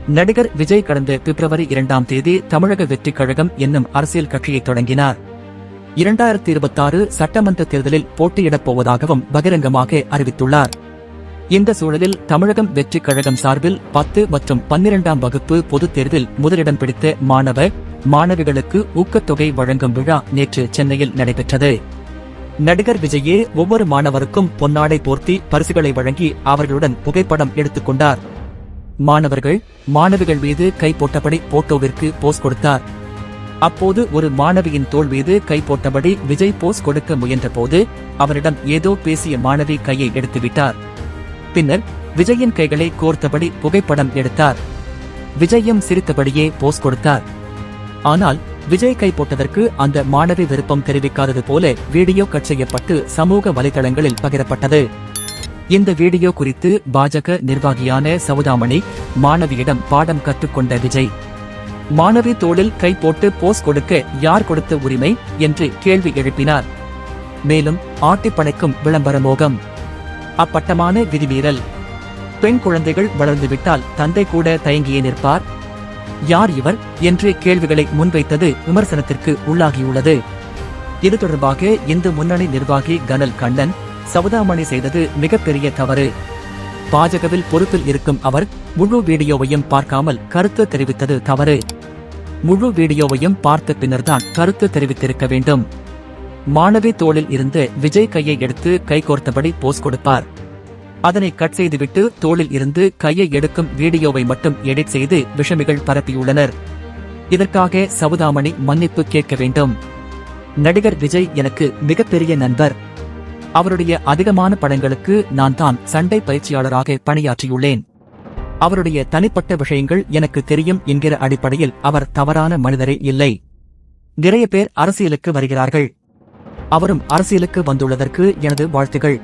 நடிகர் விஜய் கடந்த பிப்ரவரி 2ஆம் தேதி தமிழக வெற்றிக் கழகம் என்னும் அரசியல் கட்சியை தொடங்கினார். 2026 சட்டமன்ற தேர்தலில் போட்டியிடப் போவதாகவும் பகிரங்கமாக அறிவித்துள்ளார். இந்த சூழலில் தமிழகம் வெற்றிக் கழகம் சார்பில் 10 மற்றும் 12ஆம் வகுப்பு பொதுத் தேர்வில் முதலிடம் பிடித்த மாணவிகளுக்கு ஊக்கத்தொகை வழங்கும் விழா நேற்று சென்னையில் நடைபெற்றது. நடிகர் விஜயே ஒவ்வொரு மாணவருக்கும் பொன்னாடை போர்த்தி பரிசுகளை வழங்கி அவர்களுடன் புகைப்படம் எடுத்துக் கொண்டார். மாணவிகள் மீது கை போட்டபடி போட்டோவிற்கு போஸ் கொடுத்தார். அப்போது ஒரு மாணவியின் தோள் மீது கை போட்டபடி விஜய் போஸ் கொடுக்க முயன்றபோது அவரிடம் ஏதோ பேசிய மாணவி கையை எடுத்துவிட்டார். பின்னர் விஜயின் கைகளை கோர்த்தபடி புகைப்படம் எடுத்தார். விஜயும் சிரித்தபடியே போஸ் கொடுத்தார். ஆனால் விஜய் கை போட்டதற்கு அந்த மாணவி விருப்பம் தெரிவிக்காதது போல வீடியோ கட் செய்யப்பட்டு சமூக வலைதளங்களில் பகிரப்பட்டது. இந்த வீடியோ குறித்து பாஜக நிர்வாகியான சவுதாமணி மாணவியிடம் பாடம் கற்றுக்கொண்ட விஜய், மாணவி தோளில் கை போட்டு போஸ் கொடுக்க யார் கொடுத்த உரிமை என்று கேள்வி எழுப்பினார். மேலும் ஆட்டிப்படைக்கும் விளம்பர மோகம், அப்பட்டமான விதிமீறல், பெண் குழந்தைகள் வளர்ந்துவிட்டால் தந்தை கூட தயங்கியே நிற்பார், யார் இவர் என்று கேள்விகளை முன்வைத்தது விமர்சனத்திற்கு உள்ளாகியுள்ளது. இது தொடர்பாக இந்து முன்னணி நிர்வாகி கனல் கண்ணன், சவுதாமணி செய்தது மிகப்பெரிய தவறு. பாஜகவில் பொறுப்பில் இருக்கும் அவர் முழு வீடியோவையும் பார்க்காமல் கருத்து தெரிவித்தது தவறு. முழு வீடியோவையும் பார்த்த பின்னர்தான் கருத்து தெரிவித்திருக்க வேண்டும். மாணவி தோளில் இருந்து விஜய் கையை எடுத்து கைகோர்த்தபடி போஸ் கொடுப்பார். அதனை கட் செய்துவிட்டு தோளில் இருந்து கையை எடுக்கும் வீடியோவை மட்டும் எடிட் செய்து விஷமிகள் பரப்பியுள்ளனர். இதற்காக சவுதாமணி மன்னிப்பு கேட்க வேண்டும். நடிகர் விஜய் எனக்கு மிகப்பெரிய நண்பர். அவருடைய அதிகமான படங்களுக்கு நான் தான் சண்டை பயிற்சியாளராக பணியாற்றியுள்ளேன். அவருடைய தனிப்பட்ட விஷயங்கள் எனக்கு தெரியும் என்கிற அடிப்படையில் அவர் தவறான மனிதரே இல்லை. நிறைய பேர் அரசியலுக்கு வருகிறார்கள். அவரும் அரசியலுக்கு வந்துள்ளதற்கு எனது வாழ்த்துகள்.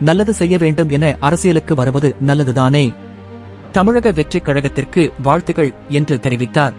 நல்லது செய்ய வேண்டும் என அரசியலுக்கு வருவது நல்லதுதானே. தமிழக வெற்றிக் கழகத்திற்கு வாழ்த்துகள் என்று தெரிவித்தார்.